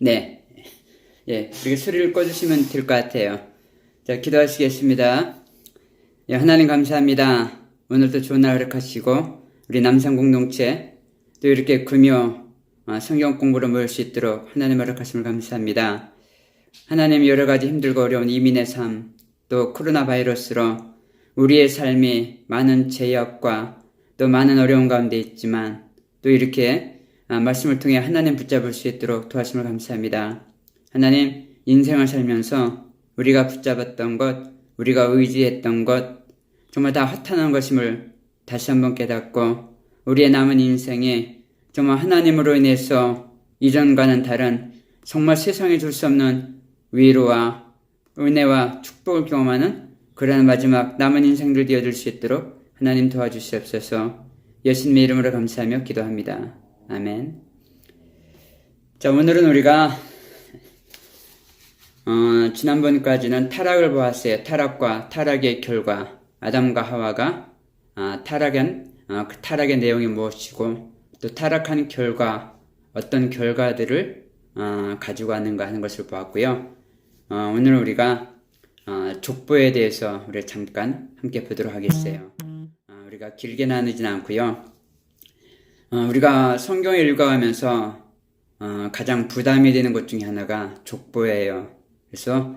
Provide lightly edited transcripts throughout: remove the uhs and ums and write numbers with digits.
네. 예, 이렇게 소리를 꺼주시면 될 것 같아요. 자, 기도하시겠습니다. 예, 하나님 감사합니다. 오늘도 좋은 날 허락하시고, 우리 남산 공동체, 또 이렇게 금요, 성경 공부로 모일 수 있도록 하나님 허락하심을 감사합니다. 하나님 여러 가지 힘들고 어려운 이민의 삶, 또 코로나 바이러스로 우리의 삶이 많은 제약과 또 많은 어려운 가운데 있지만, 또 이렇게 말씀을 통해 하나님 붙잡을 수 있도록 도와주심을 감사합니다. 하나님, 인생을 살면서 우리가 붙잡았던 것, 우리가 의지했던 것, 정말 다 허탄한 것임을 다시 한번 깨닫고 우리의 남은 인생에 정말 하나님으로 인해서 이전과는 다른 정말 세상에 줄 수 없는 위로와 은혜와 축복을 경험하는 그러한 마지막 남은 인생들 되어줄 수 있도록 하나님 도와주시옵소서. 예수님의 이름으로 감사하며 기도합니다. 아멘. 자, 오늘은 우리가 지난번까지는 타락을 보았어요. 타락과 타락의 결과, 아담과 하와가 타락한 그 타락의 내용이 무엇이고, 또 타락한 결과, 어떤 결과들을 가지고 왔는가 하는 것을 보았고요. 오늘 우리가 족보에 대해서 우리 잠깐 함께 보도록 하겠어요. 우리가 길게 나누진 않고요. 우리가 성경을 읽어가면서 가장 부담이 되는 것 중에 하나가 족보예요. 그래서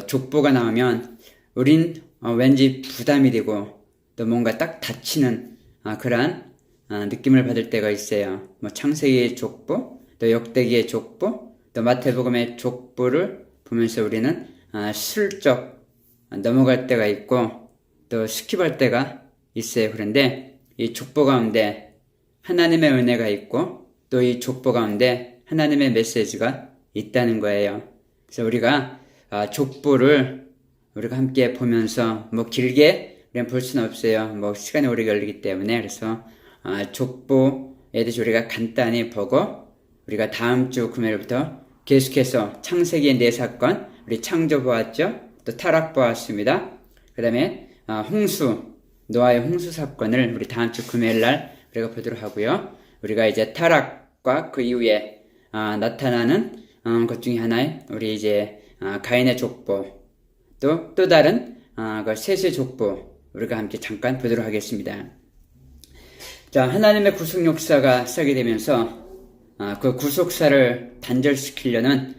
족보가 나오면 우린 왠지 부담이 되고 또 뭔가 딱 닫히는 그러한 느낌을 받을 때가 있어요. 뭐 창세기의 족보, 또 역대기의 족보, 또 마태복음의 족보를 보면서 우리는 슬쩍 넘어갈 때가 있고 또 스킵할 때가 있어요. 그런데 이 족보 가운데 하나님의 은혜가 있고 또 이 족보 가운데 하나님의 메시지가 있다는 거예요. 그래서 우리가 족보를 우리가 함께 보면서 뭐 길게 우리는 볼 수는 없어요. 뭐 시간이 오래 걸리기 때문에. 그래서 족보에 대해서 우리가 간단히 보고 우리가 다음 주 금요일부터 계속해서 창세기의 4사건 우리 창조 보았죠. 또 타락 보았습니다. 그 다음에 노아의 홍수 사건을 우리 다음 주 금요일날 우리가 보도록 하고요. 우리가 이제 타락과 그 이후에 나타나는 것 중에 하나의 우리 이제 가인의 족보, 또 다른 그 셋의 족보 우리가 함께 잠깐 보도록 하겠습니다. 자, 하나님의 구속 역사가 시작이 되면서 그 구속사를 단절시키려는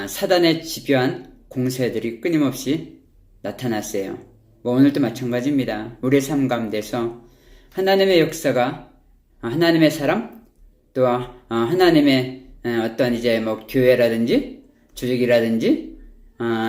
사단의 집요한 공세들이 끊임없이 나타났어요. 뭐 오늘도 마찬가지입니다. 우리의 삶 가운데서 하나님의 역사가 하나님의 사람, 또 하나님의 어떤 이제 뭐 교회라든지 조직이라든지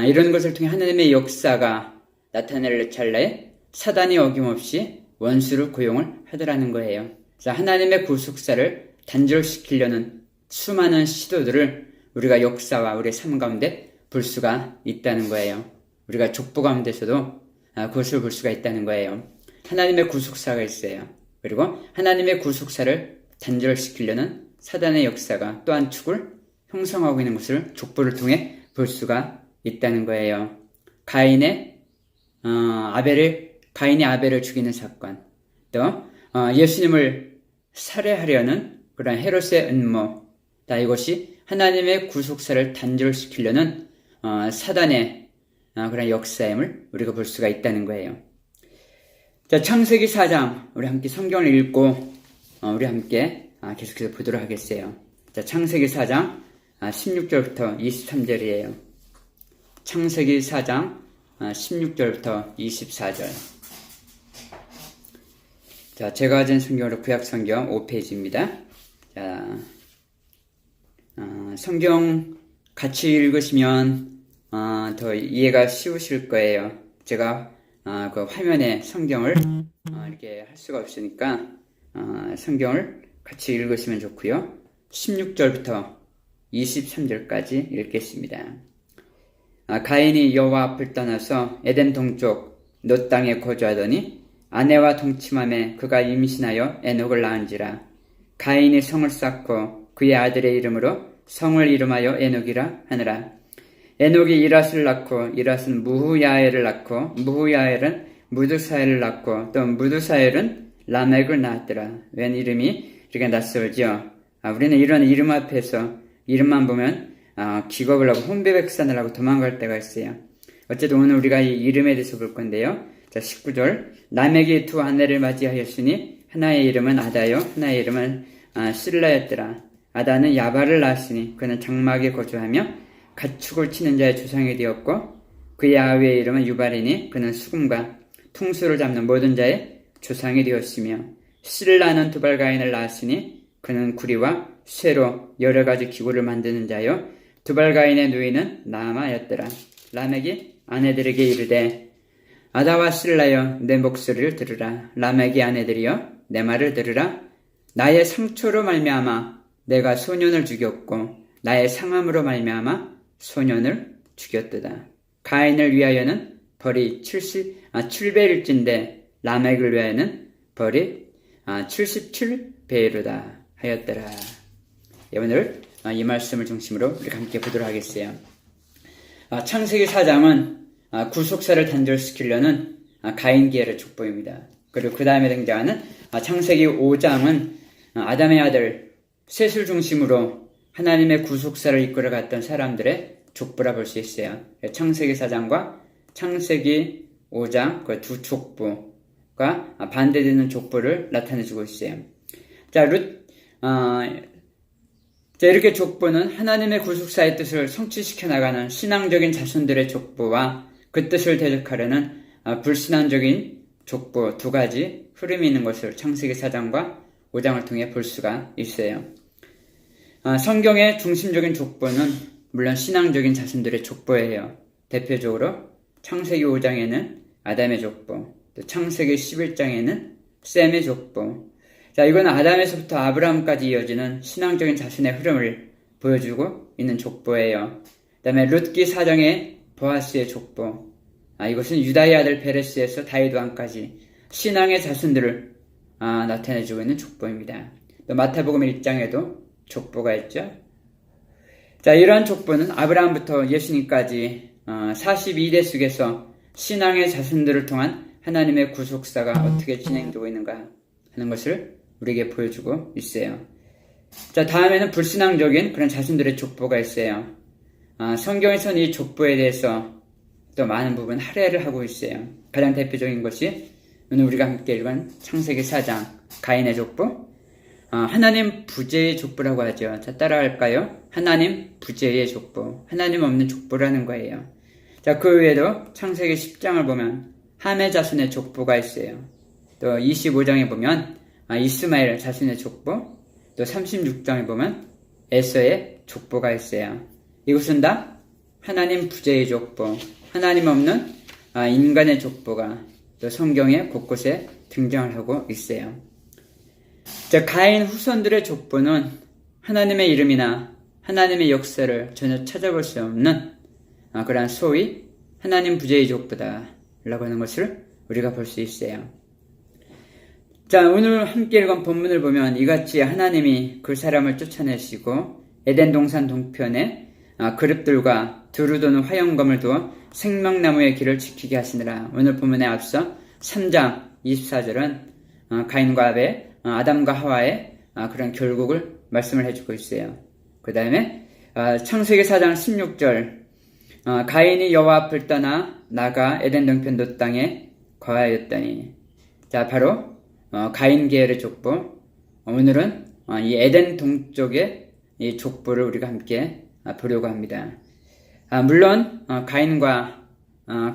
이런 것을 통해 하나님의 역사가 나타낼 찰나에 사단이 어김없이 원수를 고용을 하더라는 거예요. 그래서 하나님의 구속사를 단절시키려는 수많은 시도들을 우리가 역사와 우리의 삶 가운데 볼 수가 있다는 거예요. 우리가 족보 가운데서도 그것을 볼 수가 있다는 거예요. 하나님의 구속사가 있어요. 그리고 하나님의 구속사를 단절시키려는 사단의 역사가 또 한 축을 형성하고 있는 것을 족보를 통해 볼 수가 있다는 거예요. 가인이 아벨을 죽이는 사건, 또 예수님을 살해하려는 그런 헤롯의 음모, 다 이것이 하나님의 구속사를 단절시키려는 사단의 그런 역사임을 우리가 볼 수가 있다는 거예요. 자, 창세기 4장 우리 함께 성경을 읽고 우리 함께 계속해서 보도록 하겠어요. 자, 창세기 4장 16절부터 23절이에요. 창세기 4장 16절부터 24절. 자, 제가 가진 성경으로 구약 성경 5페이지입니다. 자, 성경 같이 읽으시면 더 이해가 쉬우실 거예요. 제가 그 화면에 성경을 이렇게 할 수가 없으니까 성경을 같이 읽으시면 좋고요. 16절부터 23절까지 읽겠습니다. 가인이 여호와 앞을 떠나서 에덴 동쪽 놋 땅에 거주하더니 아내와 동침함에 그가 임신하여 에녹을 낳은지라. 가인이 성을 쌓고 그의 아들의 이름으로 성을 이름하여 에녹이라 하느라. 에녹이 이랏을 낳고 이랏은 무후야엘을 낳고 무후야엘은 무드사엘을 낳고 또 무드사엘은 라멕을 낳았더라. 웬 이름이 이렇게 낯설지요? 우리는 이런 이름 앞에서 이름만 보면 기겁을 하고 혼배백산을 하고 도망갈 때가 있어요. 어쨌든 오늘 우리가 이 이름에 대해서 볼 건데요. 자, 19절. 라멕이 두 아내를 맞이하였으니 하나의 이름은 아다요 하나의 이름은 실라였더라. 아다는 야발을 낳았으니 그는 장막에 거주하며 가축을 치는 자의 조상이 되었고 그의 아우의 이름은 유발이니 그는 수금과 퉁수를 잡는 모든 자의 조상이 되었으며 실라는 두발가인을 낳았으니 그는 구리와 쇠로 여러 가지 기구를 만드는 자요 두발가인의 누이는 나아마였더라. 라멕이 아내들에게 이르되 아다와 실라여 내 목소리를 들으라. 라멕이 아내들이여 내 말을 들으라. 나의 상처로 말미암아 내가 소년을 죽였고 나의 상함으로 말미암아 소년을 죽였도다. 가인을 위하여는 벌이 7배일진데 라멕을 위하여는 벌이 77배이로다 하였더라. 오늘 이 말씀을 중심으로 우리가 함께 보도록 하겠어요. 창세기 4장은 구속사를 단절시키려는 가인계열의 족보입니다. 그리고 그 다음에 등장하는 창세기 5장은 아담의 아들 셋을 중심으로 하나님의 구속사를 이끌어갔던 사람들의 족보라 볼 수 있어요. 창세기 4장과 창세기 5장 그 두 족보가 반대되는 족보를 나타내주고 있어요. 이렇게 족보는 하나님의 구속사의 뜻을 성취시켜 나가는 신앙적인 자손들의 족보와 그 뜻을 대적하려는 불신앙적인 족보 두 가지 흐름이 있는 것을 창세기 4장과 5장을 통해 볼 수가 있어요. 성경의 중심적인 족보는 물론 신앙적인 자손들의 족보예요. 대표적으로 창세기 5장에는 아담의 족보, 또 창세기 11장에는 셈의 족보. 이건 아담에서부터 아브라함까지 이어지는 신앙적인 자신의 흐름을 보여주고 있는 족보예요. 그 다음에 룻기 4장의 보아스의 족보. 이것은 유다의 아들 베레스에서 다윗 왕까지 신앙의 자손들을 나타내주고 있는 족보입니다. 또 마태복음 1장에도 족보가 있죠. 이러한 족보는 아브라함부터 예수님까지 42대 속에서 신앙의 자손들을 통한 하나님의 구속사가 어떻게 진행되고 있는가 하는 것을 우리에게 보여주고 있어요. 다음에는 불신앙적인 그런 자손들의 족보가 있어요. 성경에서는 이 족보에 대해서 또 많은 부분 할애를 하고 있어요. 가장 대표적인 것이 오늘 우리가 함께 읽은 창세기 4장 가인의 족보, 하나님 부재의 족보라고 하죠. 따라할까요? 하나님 부재의 족보, 하나님 없는 족보라는 거예요. 그 외에도 창세기 10장을 보면 함의 자손의 족보가 있어요. 또 25장에 보면 이스마엘 자손의 족보, 또 36장에 보면 에서의 족보가 있어요. 이것은 다 하나님 부재의 족보, 하나님 없는 인간의 족보가 또 성경의 곳곳에 등장을 하고 있어요. 가인 후손들의 족보는 하나님의 이름이나 하나님의 역사를 전혀 찾아볼 수 없는 그러한 소위 하나님 부재의 족보다라고 하는 것을 우리가 볼 수 있어요. 오늘 함께 읽은 본문을 보면 이같이 하나님이 그 사람을 쫓아내시고 에덴 동산 동편에 그릇들과 두루 도는 화영검을 두어 생명나무의 길을 지키게 하시느라. 오늘 본문에 앞서 3장 24절은 가인과 아벨, 아담과 하와의 그런 결국을 말씀을 해주고 있어요. 그 다음에 창세기 4장 16절 가인이 여호와 앞을 떠나 나가 에덴 동편 돛 땅에 거하였더니. 바로 가인 계열의 족보. 오늘은 이 에덴 동쪽의 이 족보를 우리가 함께 보려고 합니다. 물론 가인과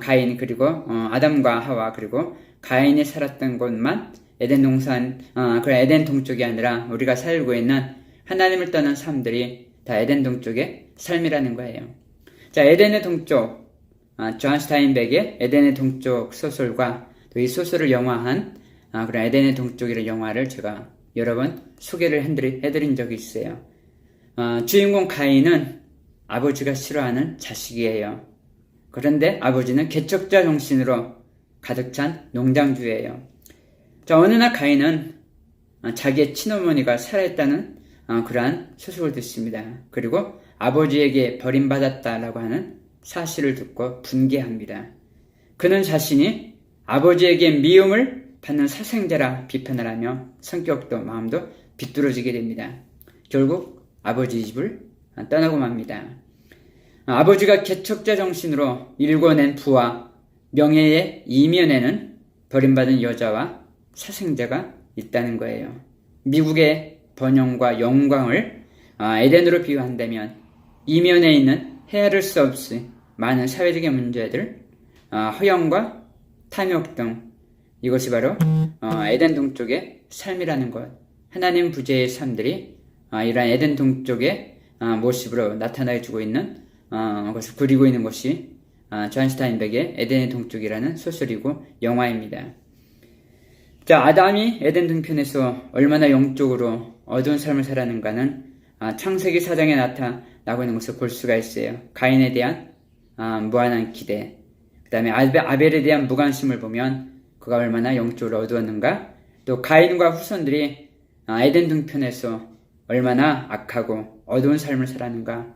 가인 그리고 아담과 하와 그리고 가인이 살았던 곳만 에덴 동산 그런 에덴 동쪽이 아니라 우리가 살고 있는 하나님을 떠난 삶들이 다 에덴 동쪽의 삶이라는 거예요. 에덴의 동쪽 존 스타인백의 에덴의 동쪽 소설과 또 이 소설을 영화한 그런 에덴의 동쪽이라는 영화를 제가 여러 번 소개를 해드린 적이 있어요. 주인공 가인은 아버지가 싫어하는 자식이에요. 그런데 아버지는 개척자 정신으로 가득 찬 농장주예요. 어느 날 가인은 자기의 친어머니가 살아있다는 그러한 소식을 듣습니다. 그리고 아버지에게 버림받았다라고 하는 사실을 듣고 분개합니다. 그는 자신이 아버지에게 미움을 받는 사생자라 비판을 하며 성격도 마음도 비뚤어지게 됩니다. 결국 아버지 집을 떠나고 맙니다. 아버지가 개척자 정신으로 일궈낸 부와 명예의 이면에는 버림받은 여자와 사생자가 있다는 거예요. 미국의 번영과 영광을 에덴으로 비유한다면 이면에 있는 헤아릴 수 없이 많은 사회적인 문제들, 허영과 탐욕 등 이것이 바로 에덴 동쪽의 삶이라는 것. 하나님 부재의 삶들이 이러한 에덴 동쪽의 모습으로 나타내주고 있는 것을 그리고 있는 것이 존 스타인백의 에덴의 동쪽이라는 소설이고 영화입니다. 자, 아담이 에덴 동편에서 얼마나 영적으로 어두운 삶을 살았는가는 창세기 4장에 나타나고 있는 것을 볼 수가 있어요. 가인에 대한 무한한 기대, 그 다음에 아벨에 대한 무관심을 보면 그가 얼마나 영적으로 어두웠는가, 또 가인과 후손들이 에덴 동편에서 얼마나 악하고 어두운 삶을 살았는가,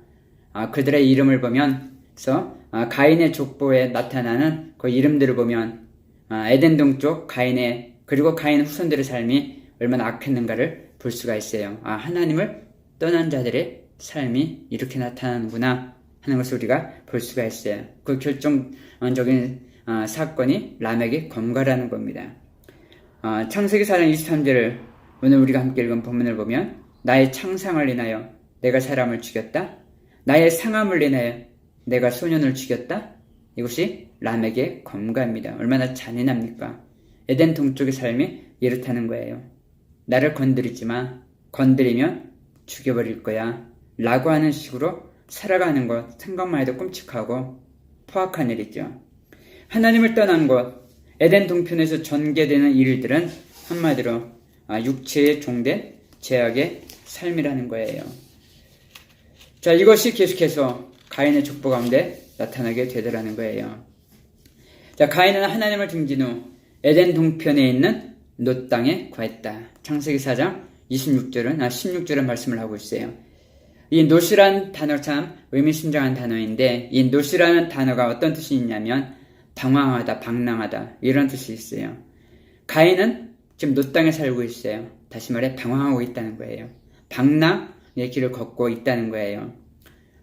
그들의 이름을 보면서 가인의 족보에 나타나는 그 이름들을 보면 에덴 동쪽 가인의 그리고 가인 후손들의 삶이 얼마나 악했는가를 볼 수가 있어요. 하나님을 떠난 자들의 삶이 이렇게 나타나는구나 하는 것을 우리가 볼 수가 있어요. 그 결정적인 사건이 람에게 검거라는 겁니다. 창세기 4장 23절을 오늘 우리가 함께 읽은 본문을 보면 나의 창상을 인하여 내가 사람을 죽였다. 나의 상함을 인하여 내가 소년을 죽였다. 이것이 람에게 검거입니다. 얼마나 잔인합니까? 에덴 동쪽의 삶이 이렇다는 거예요. 나를 건드리지 마. 건드리면 죽여버릴 거야. 라고 하는 식으로 살아가는 것, 생각만 해도 끔찍하고 포악한 일이죠. 하나님을 떠난 것, 에덴 동편에서 전개되는 일들은 한마디로 육체에 종된 죄악의 삶이라는 거예요. 자, 이것이 계속해서 가인의 족보 가운데 나타나게 되더라는 거예요. 자, 가인은 하나님을 등진 후 에덴 동편에 있는 놋 땅에 거했다. 창세기 4장 16절은 말씀을 하고 있어요. 이 놋이란 단어 참 의미심장한 단어인데, 이 놋이라는 단어가 어떤 뜻이 있냐면 방황하다, 방랑하다 이런 뜻이 있어요. 가인은 지금 놋 땅에 살고 있어요. 다시 말해 방황하고 있다는 거예요. 방랑의 길을 걷고 있다는 거예요.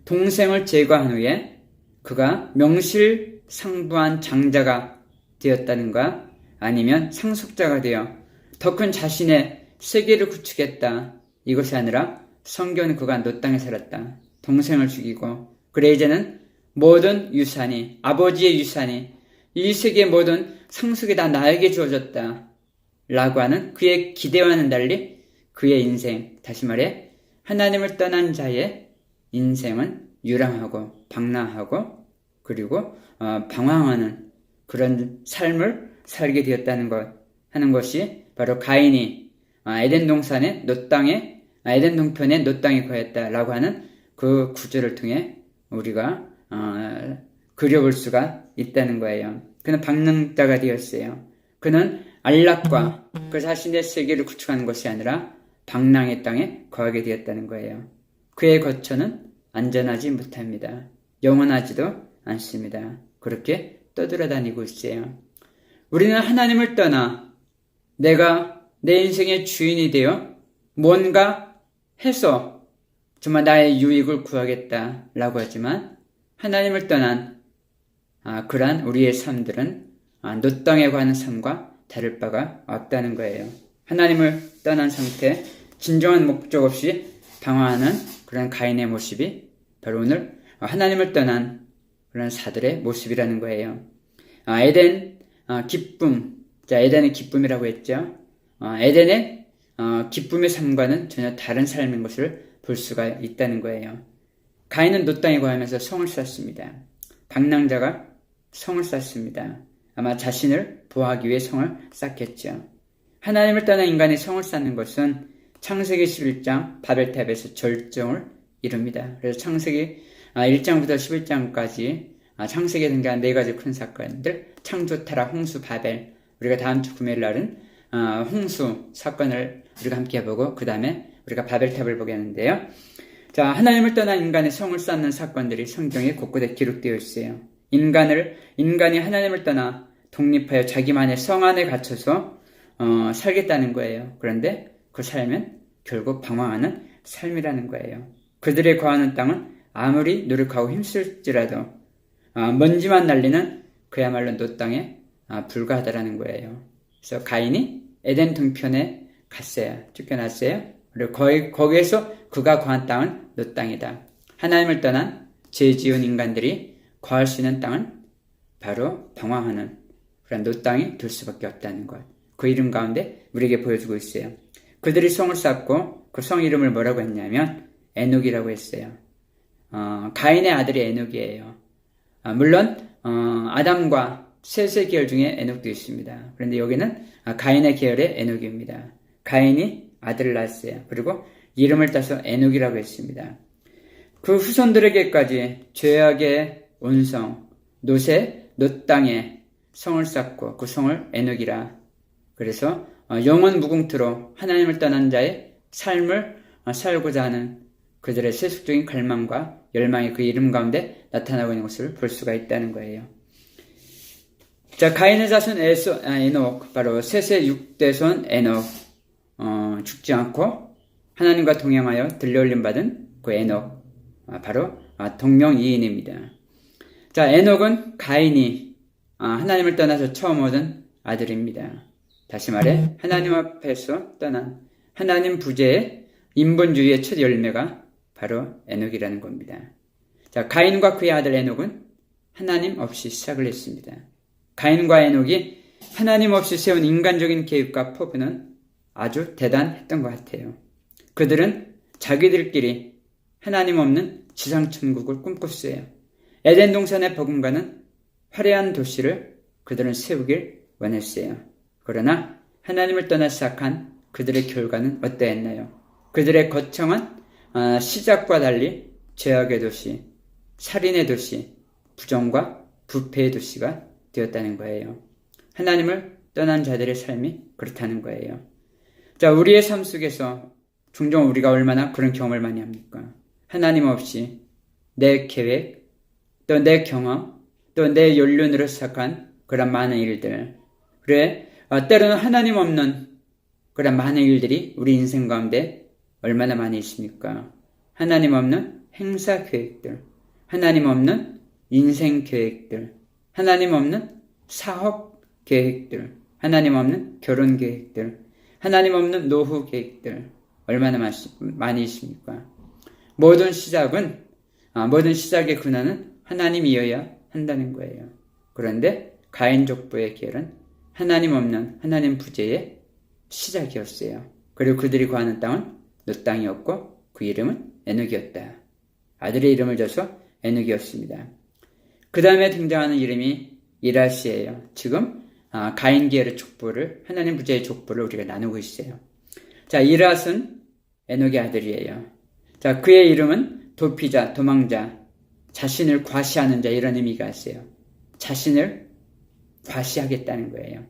동생을 제거한 후에 그가 명실상부한 장자가 되었다는가, 아니면 상속자가 되어 더 큰 자신의 세계를 구축했다. 이것이 아니라 성경은 그가 놋 땅에 살았다. 동생을 죽이고, 그래 이제는 모든 유산이, 아버지의 유산이, 이 세계의 모든 상속이 다 나에게 주어졌다. 라고 하는 그의 기대와는 달리 그의 인생, 다시 말해 하나님을 떠난 자의 인생은 유랑하고 방랑하고 그리고 방황하는 그런 삶을 살게 되었다는 것 하는 것이 바로 가인이 에덴 동산의 놋 땅에 에덴 동편의 놋 땅에 거했다라고 하는 그 구절을 통해 우리가 그려볼 수가 있다는 거예요. 그는 방랑자가 되었어요. 그는 안락과 그 자신의 세계를 구축하는 것이 아니라 방랑의 땅에 거하게 되었다는 거예요. 그의 거처는 안전하지 못합니다. 영원하지도 않습니다. 그렇게 떠돌아다니고 있어요. 우리는 하나님을 떠나 내가 내 인생의 주인이 되어 뭔가 해서 정말 나의 유익을 구하겠다라고 하지만, 하나님을 떠난 그러한 우리의 삶들은 놋 땅에 가는 삶과 다를 바가 없다는 거예요. 하나님을 떠난 상태, 진정한 목적 없이 방황하는 그런 가인의 모습이 바로 오늘 하나님을 떠난 그런 사들의 모습이라는 거예요. 에덴 기쁨, 자, 에덴의 기쁨이라고 했죠. 에덴의 기쁨의 삶과는 전혀 다른 삶인 것을 볼 수가 있다는 거예요. 가인은 놋 땅에 거하면서 성을 쌓습니다. 방랑자가 성을 쌓습니다. 아마 자신을 보호하기 위해 성을 쌓겠죠. 하나님을 떠난 인간이 성을 쌓는 것은 창세기 11장 바벨탑에서 절정을 이룹니다. 그래서 창세기 1장부터 11장까지 창세기에 등장한 4가지 큰 사건들, 창조, 타락, 홍수, 바벨, 우리가 다음 주 금요일 날은 홍수 사건을 우리가 함께 해보고 그 다음에 우리가 바벨탑을 보겠는데요. 자, 하나님을 떠난 인간의 성을 쌓는 사건들이 성경에 곳곳에 기록되어 있어요. 인간이 하나님을 떠나 독립하여 자기만의 성 안에 갇혀서 살겠다는 거예요. 그런데 그 삶은 결국 방황하는 삶이라는 거예요. 그들의 거하는 땅은 아무리 노력하고 힘쓸지라도 먼지만 날리는 그야말로 노땅에 불과하다라는 거예요. 그래서 가인이 에덴 동편에 갔어요. 쫓겨났어요. 그리고 거기에서 그가 거한 땅은 노땅이다. 하나님을 떠난 죄 지은 인간들이 거할 수 있는 땅은 바로 방황하는 그런 노땅이 될 수밖에 없다는 것. 그 이름 가운데 우리에게 보여주고 있어요. 그들이 성을 쌓고 그 성 이름을 뭐라고 했냐면 에녹이라고 했어요. 가인의 아들이 에녹이에요. 물론 아담과 셋의 계열 중에 에녹도 있습니다. 그런데 여기는 가인의 계열의 에녹입니다. 가인이 아들을 낳았어요. 그리고 이름을 따서 에녹이라고 했습니다. 그 후손들에게까지 죄악의 온성, 노 땅에 성을 쌓고 그 성을 에녹이라. 그래서 영원 무궁토로 하나님을 떠난 자의 삶을 살고자 하는 그들의 세속적인 갈망과 열망이 그 이름 가운데 나타나고 있는 것을 볼 수가 있다는 거예요. 자, 가인의 자손 에녹, 바로 셋의 6대손 에녹, 죽지 않고 하나님과 동행하여 들려올림 받은 그 에녹, 바로 동명이인입니다. 자, 에녹은 가인이 하나님을 떠나서 처음 얻은 아들입니다. 다시 말해 하나님 앞에서 떠난 하나님 부재의 인본주의의 첫 열매가 바로 에녹이라는 겁니다. 자, 가인과 그의 아들 에녹은 하나님 없이 시작을 했습니다. 가인과 에녹이 하나님 없이 세운 인간적인 계획과 포부는 아주 대단했던 것 같아요. 그들은 자기들끼리 하나님 없는 지상천국을 꿈꿨어요. 에덴 동산의 버금가는 화려한 도시를 그들은 세우길 원했어요. 그러나 하나님을 떠나 시작한 그들의 결과는 어떠했나요? 그들의 거창한 시작과 달리 죄악의 도시, 살인의 도시, 부정과 부패의 도시가 되었다는 거예요. 하나님을 떠난 자들의 삶이 그렇다는 거예요. 자, 우리의 삶 속에서 종종 우리가 얼마나 그런 경험을 많이 합니까? 하나님 없이 내 계획, 또 내 경험, 또 내 연륜으로 시작한 그런 많은 일들. 그래, 때로는 하나님 없는 그런 많은 일들이 우리 인생 가운데 얼마나 많이 있습니까? 하나님 없는 행사 계획들, 하나님 없는 인생 계획들, 하나님 없는 사업 계획들, 하나님 없는 결혼 계획들, 하나님 없는 노후 계획들 얼마나 많이 있습니까? 모든 시작의 근원은 하나님이어야 한다는 거예요. 그런데 가인 족보의 계열은 하나님 없는 하나님 부재의 시작이었어요. 그리고 그들이 거하는 땅은 노 땅이었고 그 이름은 에녹이었다. 아들의 이름을 줘서 에녹이었습니다. 그 다음에 등장하는 이름이 이라스예요. 지금 가인 계열의 족보를 하나님 부재의 족보를 우리가 나누고 있어요. 자, 이라스는 에녹의 아들이에요. 자, 그의 이름은 도피자, 도망자, 자신을 과시하는 자 이런 의미가 있어요. 자신을 과시하겠다는 거예요.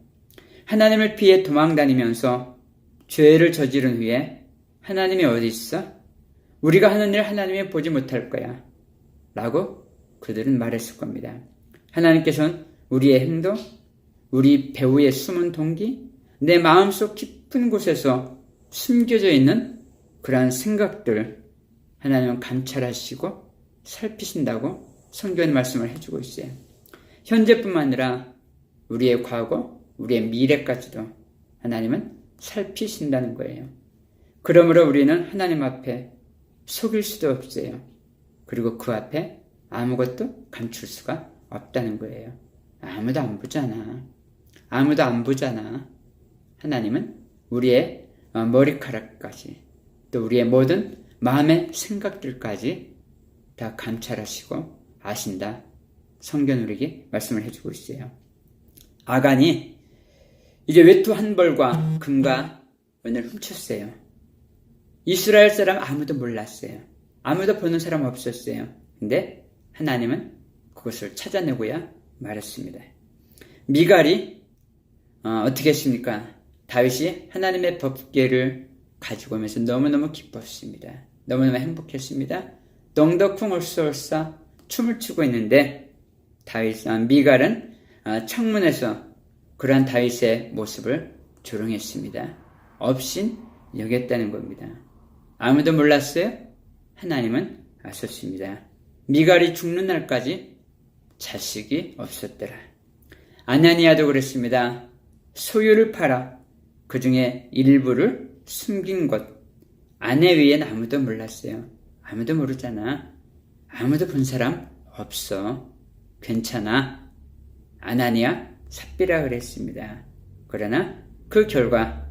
하나님을 피해 도망다니면서 죄를 저지른 후에 하나님이 어디 있어? 우리가 하는 일 하나님이 보지 못할 거야 라고 그들은 말했을 겁니다. 하나님께서는 우리의 행동, 우리 배우의 숨은 동기, 내 마음속 깊은 곳에서 숨겨져 있는 그러한 생각들 하나님은 감찰하시고 살피신다고 성경의 말씀을 해주고 있어요. 현재뿐만 아니라 우리의 과거, 우리의 미래까지도 하나님은 살피신다는 거예요. 그러므로 우리는 하나님 앞에 속일 수도 없어요. 그리고 그 앞에 아무것도 감출 수가 없다는 거예요. 아무도 안 보잖아. 아무도 안 보잖아. 하나님은 우리의 머리카락까지 또 우리의 모든 마음의 생각들까지 다 감찰하시고 아신다. 성경 우리에게 말씀을 해주고 있어요. 아간이 이제 외투 한 벌과 금과 은을 훔쳤어요. 이스라엘 사람 아무도 몰랐어요. 아무도 보는 사람 없었어요. 근데 하나님은 그것을 찾아내고야 말했습니다. 미갈이 어떻게 했습니까? 다윗이 하나님의 법궤를 가지고 오면서 너무너무 기뻤습니다. 너무너무 행복했습니다. 덩덕쿵 얼싸얼싸 춤을 추고 있는데 미갈은 창문에서 그러한 다윗의 모습을 조롱했습니다. 업신 여겼다는 겁니다. 아무도 몰랐어요? 하나님은 아셨습니다. 미갈이 죽는 날까지 자식이 없었더라. 아나니아도 그랬습니다. 소유를 팔아 그 중에 일부를 숨긴 것. 아내 외엔 아무도 몰랐어요. 아무도 모르잖아. 아무도 본 사람 없어. 괜찮아. 아나니아, 삽비라 그랬습니다. 그러나 그 결과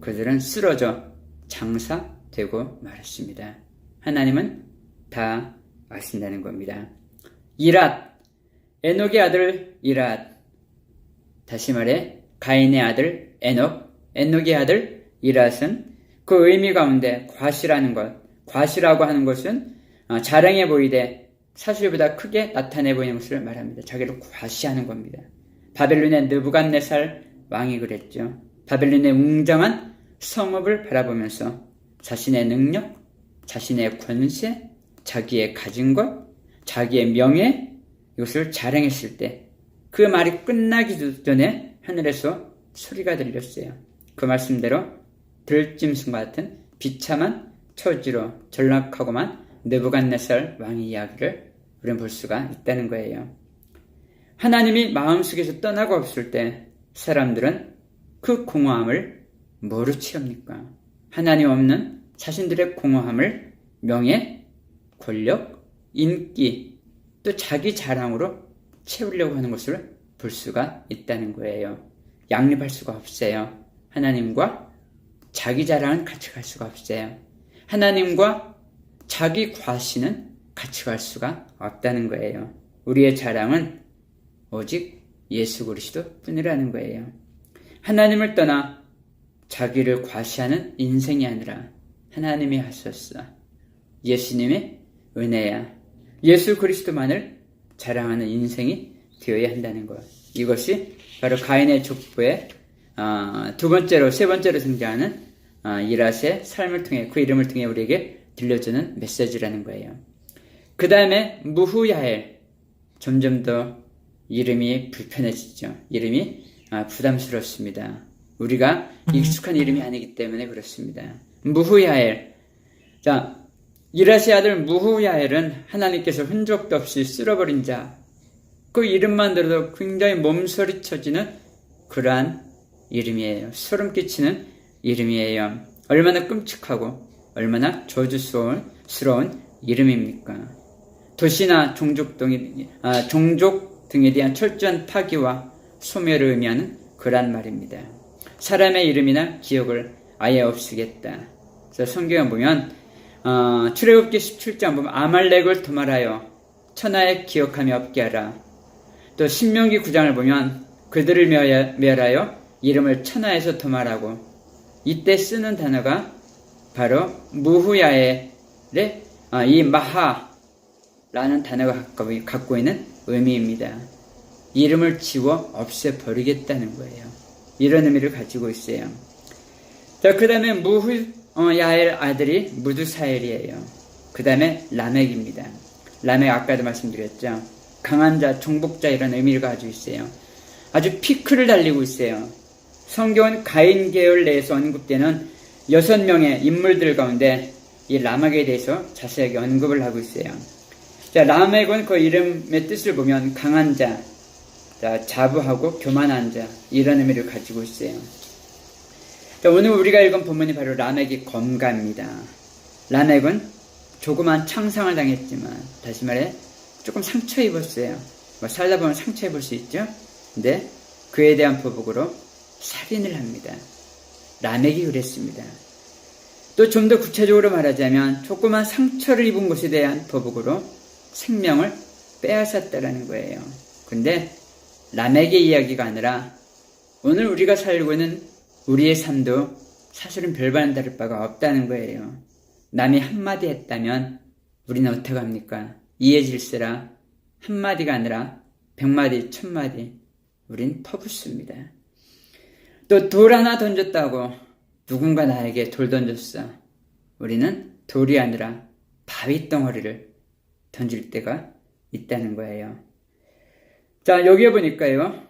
그들은 쓰러져 장사되고 말았습니다. 하나님은 다 아신다는 겁니다. 이랏, 에녹의 아들 이랏. 다시 말해 가인의 아들 에녹, 에녹의 아들 이랏은 그 의미 가운데 과시라는 것, 과시라고 하는 것은 자랑해 보이되 사실보다 크게 나타내 보이는 것을 말합니다. 자기를 과시하는 겁니다. 바벨론의 느부갓네살 왕이 그랬죠. 바벨론의 웅장한 성읍을 바라보면서 자신의 능력, 자신의 권세, 자기의 가진 것, 자기의 명예, 이것을 자랑했을 때 그 말이 끝나기 전에 하늘에서 소리가 들렸어요. 그 말씀대로 들짐승 같은 비참한 처지로 전락하고만 느부갓네살 왕의 이야기를 우리는 볼 수가 있다는 거예요. 하나님이 마음속에서 떠나고 없을 때 사람들은 그 공허함을 뭐로 채웁니까? 하나님 없는 자신들의 공허함을 명예, 권력, 인기, 또 자기 자랑으로 채우려고 하는 것을 볼 수가 있다는 거예요. 양립할 수가 없어요. 하나님과 자기 자랑은 같이 갈 수가 없어요. 하나님과 자기 과시는 같이 갈 수가 없다는 거예요. 우리의 자랑은 오직 예수 그리스도 뿐이라는 거예요. 하나님을 떠나 자기를 과시하는 인생이 아니라 하나님이 하셨어. 예수님의 은혜야. 예수 그리스도만을 자랑하는 인생이 되어야 한다는 것. 이것이 바로 가인의 족보의 세 번째로 등장하는 이랏의 삶을 통해, 그 이름을 통해 우리에게 들려주는 메시지라는 거예요. 그 다음에 무후야엘. 점점 더 이름이 불편해지죠. 이름이 부담스럽습니다. 우리가 익숙한 이름이 아니기 때문에 그렇습니다. 무후야엘. 자, 이랏의 아들 무후야엘은 하나님께서 흔적도 없이 쓸어버린 자. 그 이름만 들어도 굉장히 몸서리 쳐지는 그러한 이름이에요. 소름 끼치는 이름이에요. 얼마나 끔찍하고 얼마나 저주스러운 이름입니까? 도시나 종족 등에 대한 철저한 파기와 소멸을 의미하는 그러한 말입니다. 사람의 이름이나 기억을 아예 없애겠다. 그래서 성경에 보면 출애굽기 17장 보면 아말렉을 도말하여 천하에 기억함이 없게 하라. 또 신명기 9장을 보면 그들을 멸하여 이름을 천하에서 도말하고, 이때 쓰는 단어가 바로 무후야엘의 이 마하라는 단어가 갖고 있는 의미입니다. 이름을 지워 없애버리겠다는 거예요. 이런 의미를 가지고 있어요. 자, 그 다음에 무후야엘 아들이 무두사엘이에요. 그 다음에 라멕입니다. 라멕 아까도 말씀드렸죠. 강한 자, 정복자 이런 의미를 가지고 있어요. 아주 피크를 달리고 있어요. 성경은 가인 계열 내에서 언급되는 6명의 인물들 가운데 이 라멕에 대해서 자세하게 언급을 하고 있어요. 자, 라멕은 그 이름의 뜻을 보면 강한 자, 자부하고 교만한 자 이런 의미를 가지고 있어요. 자, 오늘 우리가 읽은 본문이 바로 라멕의 검가입니다. 라멕은 조그만 창상을 당했지만, 다시 말해 조금 상처 입었어요. 살다 보면 상처 입을 수 있죠. 근데 그에 대한 보복으로 살인을 합니다. 라멕이 그랬습니다. 또 좀 더 구체적으로 말하자면 조그만 상처를 입은 것에 대한 보복으로 생명을 빼앗았다라는 거예요. 근데 라멕의 이야기가 아니라 오늘 우리가 살고 있는 우리의 삶도 사실은 별반 다를 바가 없다는 거예요. 남이 한마디 했다면 우리는 어떡합니까? 이해질세라 한마디가 아니라 100마디, 1000마디 우린 퍼붓습니다. 또 돌 하나 던졌다고 누군가 나에게 돌 던졌어. 우리는 돌이 아니라 바위덩어리를 던질 때가 있다는 거예요. 자, 여기에 보니까요.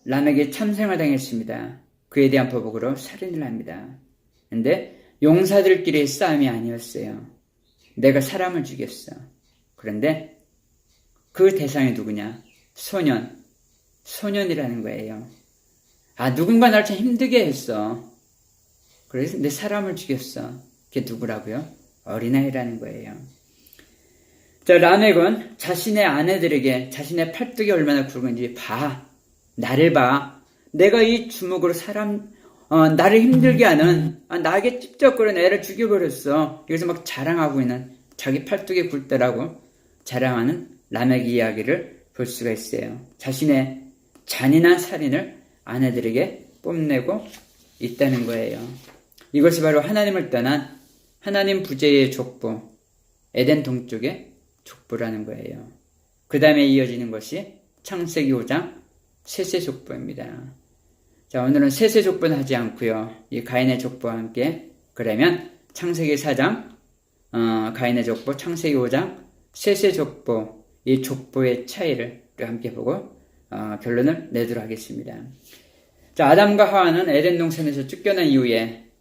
라멕이 참생을 당했습니다. 그에 대한 보복으로 살인을 합니다. 근데 용사들끼리의 싸움이 아니었어요. 내가 사람을 죽였어. 그런데 그 대상이 누구냐? 소년이라는 거예요. 누군가 나를 참 힘들게 했어. 그래서 내 사람을 죽였어. 그게 누구라고요? 어린아이라는 거예요. 자, 라멕은 자신의 아내들에게 자신의 팔뚝이 얼마나 굵은지 나를 봐. 내가 이 주먹으로 나를 힘들게 하는, 나에게 찝쩍거리는 애를 죽여버렸어. 여기서 막 자랑하고 있는, 자기 팔뚝이 굵다라고 자랑하는 라멕 이야기를 볼 수가 있어요. 자신의 잔인한 살인을 아내들에게 뽐내고 있다는 거예요. 이것이 바로 하나님을 떠난 하나님 부재의 족보, 에덴 동쪽의 족보라는 거예요. 그 다음에 이어지는 것이 창세기 5장 셋의 족보입니다. 자, 오늘은 셋의 족보는 하지 않고요. 이 가인의 족보와 함께, 그러면 창세기 4장 가인의 족보, 창세기 5장 셋의 족보, 이 족보의 차이를 함께 보고 결론을 내도록 하겠습니다. 자, 아담과 하와는 에덴 동산에서 쫓겨난 이후에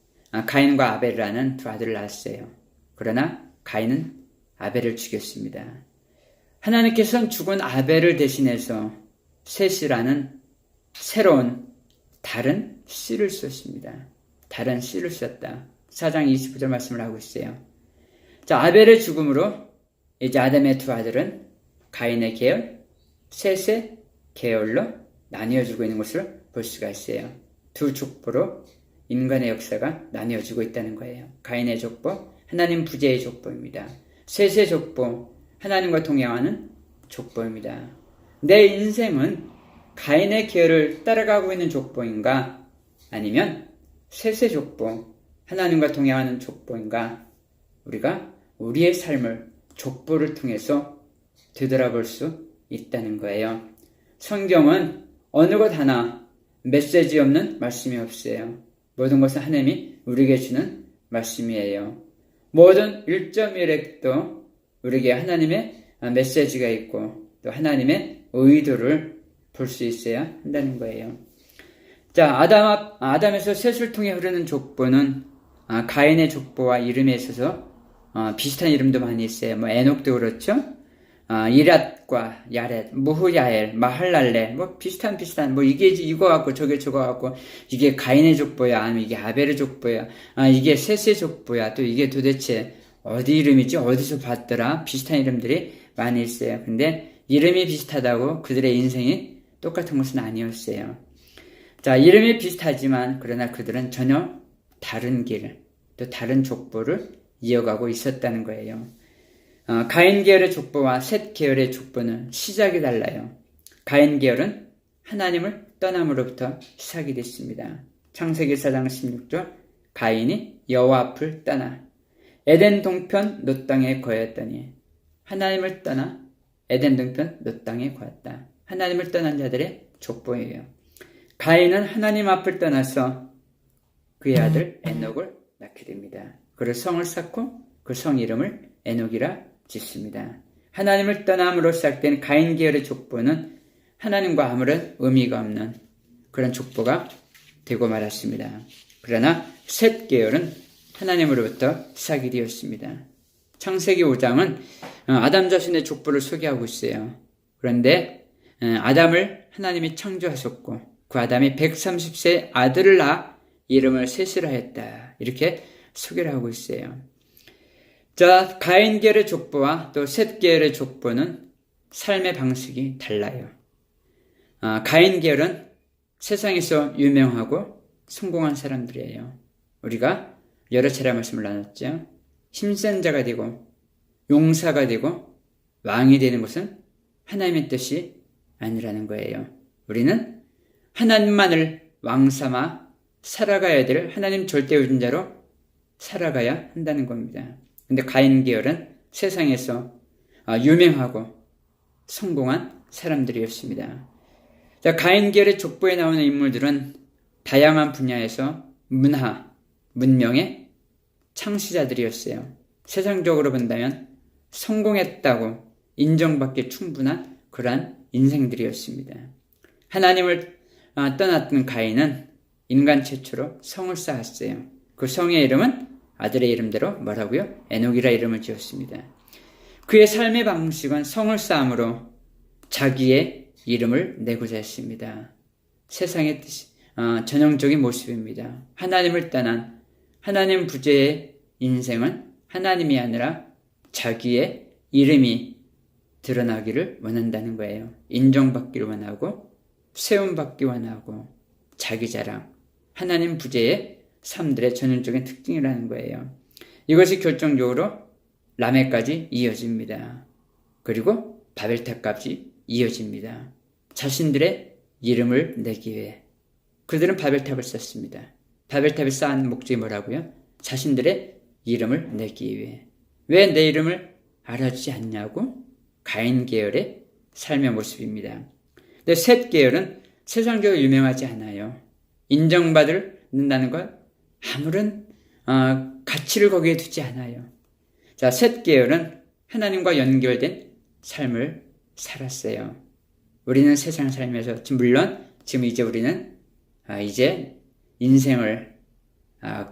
가인과 아벨이라는 두 아들을 낳았어요. 그러나 가인은 아벨을 죽였습니다. 하나님께서는 죽은 아벨을 대신해서 셋이라는 새로운 다른 씨를 썼습니다. 다른 씨를 썼다. 4장 29절 말씀을 하고 있어요. 자, 아벨의 죽음으로 이제 아담의 두 아들은 가인의 계열, 셋의 계열로 나뉘어지고 있는 것을 볼 수가 있어요. 두 족보로 인간의 역사가 나뉘어지고 있다는 거예요. 가인의 족보, 하나님 부재의 족보입니다. 셋의 족보, 하나님과 동행하는 족보입니다. 내 인생은 가인의 계열을 따라가고 있는 족보인가? 아니면 셋의 족보, 하나님과 동행하는 족보인가? 우리가 우리의 삶을 족보를 통해서 되돌아볼 수 있다는 거예요. 성경은 어느 것 하나 메시지 없는 말씀이 없어요. 모든 것은 하나님이 우리에게 주는 말씀이에요. 모든 1.1핵도 우리에게 하나님의 메시지가 있고 또 하나님의 의도를 볼 수 있어야 한다는 거예요. 자, 아담에서 셋을 통해 흐르는 족보는 가인의 족보와 이름에 있어서 비슷한 이름도 많이 있어요. 뭐 에녹도 그렇죠. 이랏과 야렛, 무후야엘, 마할랄레, 뭐 비슷한 뭐 이게 이거 같고 저게 저거 같고 이게 가인의 족보야, 아니면 이게 아벨의 족보야, 이게 셋의 족보야, 또 이게 도대체 어디 이름이지? 어디서 봤더라? 비슷한 이름들이 많이 있어요. 근데 이름이 비슷하다고 그들의 인생이 똑같은 것은 아니었어요. 자, 이름이 비슷하지만 그러나 그들은 전혀 다른 길, 또 다른 족보를 이어가고 있었다는 거예요. 가인 계열의 족보와 셋 계열의 족보는 시작이 달라요. 가인 계열은 하나님을 떠남으로부터 시작이 됐습니다. 창세기 4장 16절, 가인이 여호와 앞을 떠나 에덴 동편 롯 땅에 거했더니, 하나님을 떠나 에덴 동편 롯 땅에 거했다. 하나님을 떠난 자들의 족보예요. 가인은 하나님 앞을 떠나서 그의 아들 에녹을 낳게 됩니다. 그를 성을 쌓고 그 성 이름을 에녹이라 짓습니다. 하나님을 떠남으로 시작된 가인 계열의 족보는 하나님과 아무런 의미가 없는 그런 족보가 되고 말았습니다. 그러나 셋 계열은 하나님으로부터 시작이 되었습니다. 창세기 5장은 아담 자신의 족보를 소개하고 있어요. 그런데 아담을 하나님이 창조하셨고 그 아담이 130세 아들을 낳아 이름을 셋이라 했다. 이렇게 소개를 하고 있어요. 자, 가인 계열의 족보와 또 셋 계열의 족보는 삶의 방식이 달라요. 가인 계열은 세상에서 유명하고 성공한 사람들이에요. 우리가 여러 차례 말씀을 나눴죠. 힘센 자가 되고 용사가 되고 왕이 되는 것은 하나님의 뜻이 아니라는 거예요. 우리는 하나님만을 왕 삼아 살아가야 될 하나님 절대의존자로 살아가야 한다는 겁니다. 근데 가인 계열은 세상에서 유명하고 성공한 사람들이었습니다. 자, 가인 계열의 족보에 나오는 인물들은 다양한 분야에서 문명의 창시자들이었어요. 세상적으로 본다면 성공했다고 인정받기 충분한 그러한 인생들이었습니다. 하나님을 떠났던 가인은 인간 최초로 성을 쌓았어요. 그 성의 이름은 아들의 이름대로 뭐라고요? 에녹이라 이름을 지었습니다. 그의 삶의 방식은 성을 쌓음으로 자기의 이름을 내고자 했습니다. 세상의 뜻이 전형적인 모습입니다. 하나님을 떠난 하나님 부재의 인생은 하나님이 아니라 자기의 이름이 드러나기를 원한다는 거예요. 인정받기를 원하고 세움받기 원하고 자기 자랑, 하나님 부재의 삶들의 전형적인 특징이라는 거예요. 이것이 결정적으로 라멕까지 이어집니다. 그리고 바벨탑까지 이어집니다. 자신들의 이름을 내기 위해 그들은 바벨탑을 썼습니다. 바벨탑을 쌓은 목적이 뭐라고요? 자신들의 이름을 내기 위해. 왜 내 이름을 알아주지 않냐고? 가인 계열의 삶의 모습입니다. 근데 셋 계열은 세상적으로 유명하지 않아요. 인정받는다는 걸 아무런 가치를 거기에 두지 않아요. 자, 셋 계열은 하나님과 연결된 삶을 살았어요. 우리는 세상 삶에서 물론 지금 이제 우리는 이제 인생을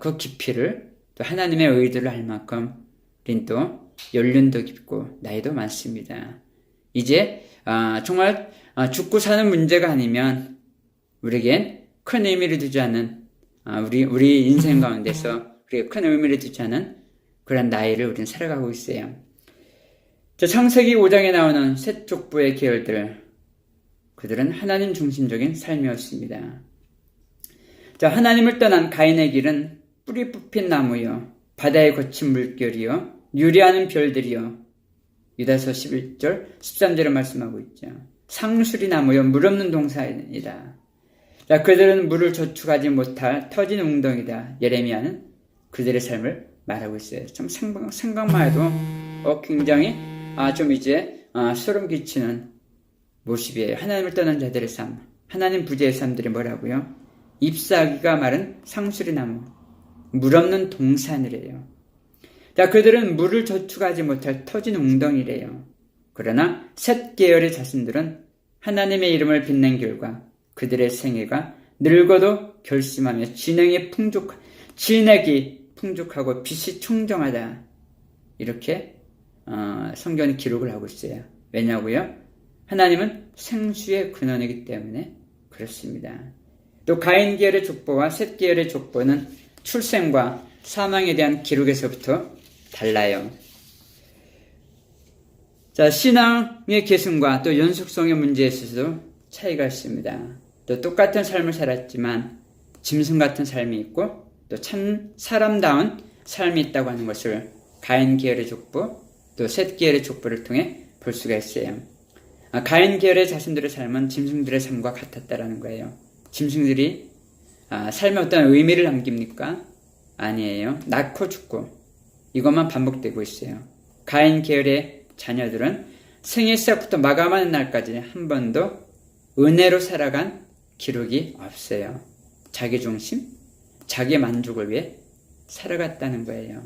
그 깊이를 또 하나님의 의도를 알 만큼 우린 또 연륜도 깊고 나이도 많습니다. 이제 정말 죽고 사는 문제가 아니면 우리에겐 큰 의미를 두지 않는 우리 인생 가운데서 우리가 큰 의미를 두지 않은 그런 나이를 우리는 살아가고 있어요. 자, 창세기 5장에 나오는 셋 족보의 계열들, 그들은 하나님 중심적인 삶이었습니다. 자, 하나님을 떠난 가인의 길은 뿌리 뽑힌 나무요, 바다에 거친 물결이요, 유리하는 별들이요. 유다서 11절 13절에 말씀하고 있죠. 상수리 나무요, 물 없는 동산이다. 자, 그들은 물을 저축하지 못할 터진 웅덩이다. 예레미야는 그들의 삶을 말하고 있어요. 참 생각만 해도 굉장히 좀 이제 소름 끼치는 모습이에요. 하나님을 떠난 자들의 삶, 하나님 부재의 삶들이 뭐라고요? 잎사귀가 마른 상수리 나무, 물 없는 동산이래요. 자, 그들은 물을 저축하지 못할 터진 웅덩이래요. 그러나 셋 계열의 자신들은 하나님의 이름을 빛낸 결과 그들의 생애가 늙어도 결심하며 진액이 풍족하고 빛이 청정하다. 이렇게 성경이 기록을 하고 있어요. 왜냐고요? 하나님은 생수의 근원이기 때문에 그렇습니다. 또 가인 계열의 족보와 셋 계열의 족보는 출생과 사망에 대한 기록에서부터 달라요. 자, 신앙의 계승과 또 연속성의 문제에 있어서도 차이가 있습니다. 또 똑같은 삶을 살았지만 짐승 같은 삶이 있고 또 참 사람다운 삶이 있다고 하는 것을 가인 계열의 족보 또 셋 계열의 족보를 통해 볼 수가 있어요. 가인 계열의 자신들의 삶은 짐승들의 삶과 같았다라는 거예요. 짐승들이 삶에 어떤 의미를 남깁니까? 아니에요. 낳고 죽고 이것만 반복되고 있어요. 가인 계열의 자녀들은 생애 시작부터 마감하는 날까지 한 번도 은혜로 살아간 기록이 없어요. 자기 중심, 자기 만족을 위해 살아갔다는 거예요.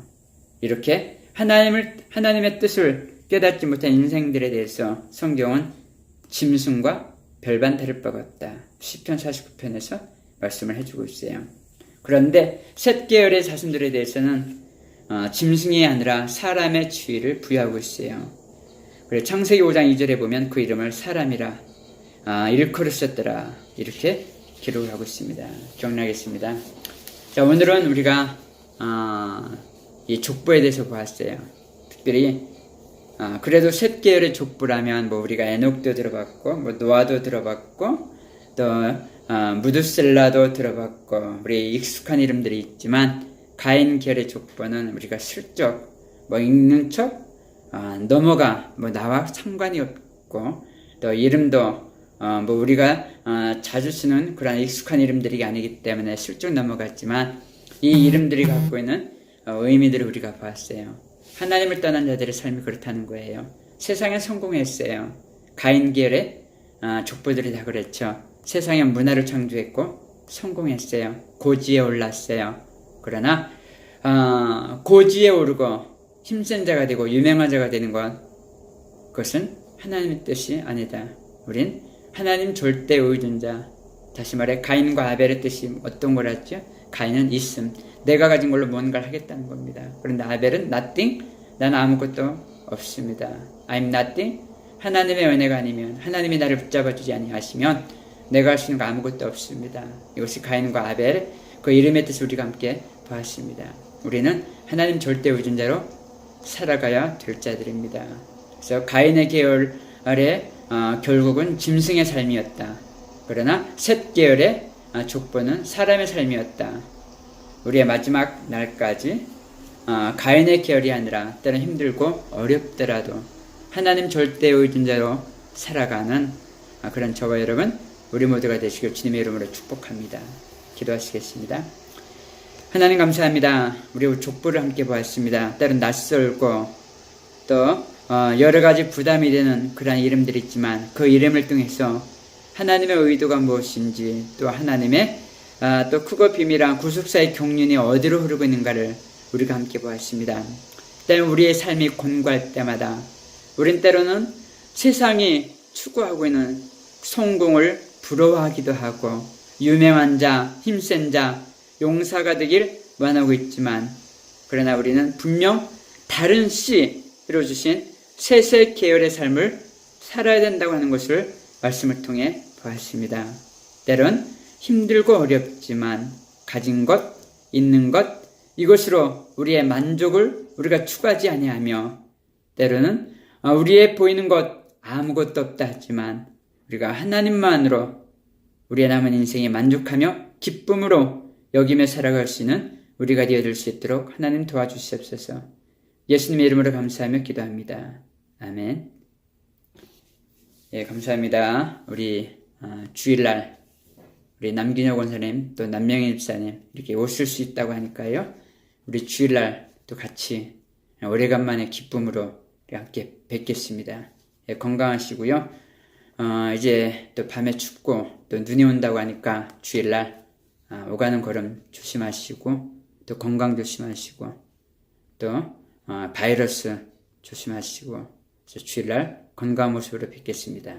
이렇게 하나님의 뜻을 깨닫지 못한 인생들에 대해서 성경은 짐승과 별반 다를 바가 없다. 시편 49편에서 말씀을 해주고 있어요. 그런데 셋 계열의 자신들에 대해서는 짐승이 아니라 사람의 지위를 부여하고 있어요. 그래서 창세기 5장 2절에 보면 그 이름을 사람이라 일컬었었더라. 이렇게 기록을 하고 있습니다. 기억나겠습니다. 자, 오늘은 우리가 이 족보에 대해서 보았어요. 특별히 그래도 셋 계열의 족보라면 우리가 에녹도 들어봤고 노아도 들어봤고 또 무두셀라도 들어봤고 우리 익숙한 이름들이 있지만 가인 계열의 족보는 우리가 슬쩍 읽는 척 넘어가 나와 상관이 없고 또 이름도 우리가 자주 쓰는 그런 익숙한 이름들이 아니기 때문에 슬쩍 넘어갔지만 이 이름들이 갖고 있는 의미들을 우리가 봤어요. 하나님을 떠난 자들의 삶이 그렇다는 거예요. 세상에 성공했어요. 가인 계열의 족보들이 다 그랬죠. 세상의 문화를 창조했고 성공했어요. 고지에 올랐어요. 그러나 고지에 오르고 힘센 자가 되고 유명한 자가 되는 그것은 하나님의 뜻이 아니다. 우린 하나님 절대 의존자, 다시 말해 가인과 아벨의 뜻이 어떤 거랬죠? 가인은 있음, 내가 가진 걸로 뭔가를 하겠다는 겁니다. 그런데 아벨은 nothing, 나는 아무것도 없습니다. I'm nothing, 하나님의 은혜가 아니면, 하나님이 나를 붙잡아주지 아니하시면 내가 할 수 있는 거 아무것도 없습니다. 이것이 가인과 아벨, 그 이름의 뜻을 우리가 함께 보았습니다. 우리는 하나님 절대 의존자로 살아가야 될 자들입니다. 그래서 가인의 계열의 결국은 짐승의 삶이었다. 그러나 셋 계열의 족보는 사람의 삶이었다. 우리의 마지막 날까지 가인의 계열이 아니라 때는 힘들고 어렵더라도 하나님 절대 의존자로 살아가는 그런 저와 여러분 우리 모두가 되시길 주님의 이름으로 축복합니다. 기도하시겠습니다. 하나님 감사합니다. 우리 족보를 함께 보았습니다. 때론 낯설고 또 여러 가지 부담이 되는 그런 이름들이 있지만 그 이름을 통해서 하나님의 의도가 무엇인지 또 하나님의 또 크고 비밀한 구속사의 경륜이 어디로 흐르고 있는가를 우리가 함께 보았습니다. 때론 우리의 삶이 곤고할 때마다 우린 때로는 세상이 추구하고 있는 성공을 부러워하기도 하고 유명한 자, 힘센 자, 용사가 되길 원하고 있지만 그러나 우리는 분명 다른 씨로 주신 셋의 계열의 삶을 살아야 된다고 하는 것을 말씀을 통해 보았습니다. 때론 힘들고 어렵지만 가진 것, 있는 것 이것으로 우리의 만족을 우리가 추구하지 아니하며 때로는 우리의 보이는 것 아무것도 없다 하지만 우리가 하나님만으로 우리의 남은 인생에 만족하며 기쁨으로 여기며 살아갈 수 있는 우리가 되어줄 수 있도록 하나님 도와주시옵소서. 예수님의 이름으로 감사하며 기도합니다. 아멘. 예, 감사합니다. 우리 주일날 우리 남균혁 원사님 또 남명희 집사님 이렇게 오실 수 있다고 하니까요. 우리 주일날 또 같이 오래간만에 기쁨으로 함께 뵙겠습니다. 예, 건강하시고요. 이제 또 밤에 춥고 또 눈이 온다고 하니까 주일날 오가는 걸음 조심하시고 또 건강 조심하시고 또 바이러스 조심하시고 주일날 건강한 모습으로 뵙겠습니다.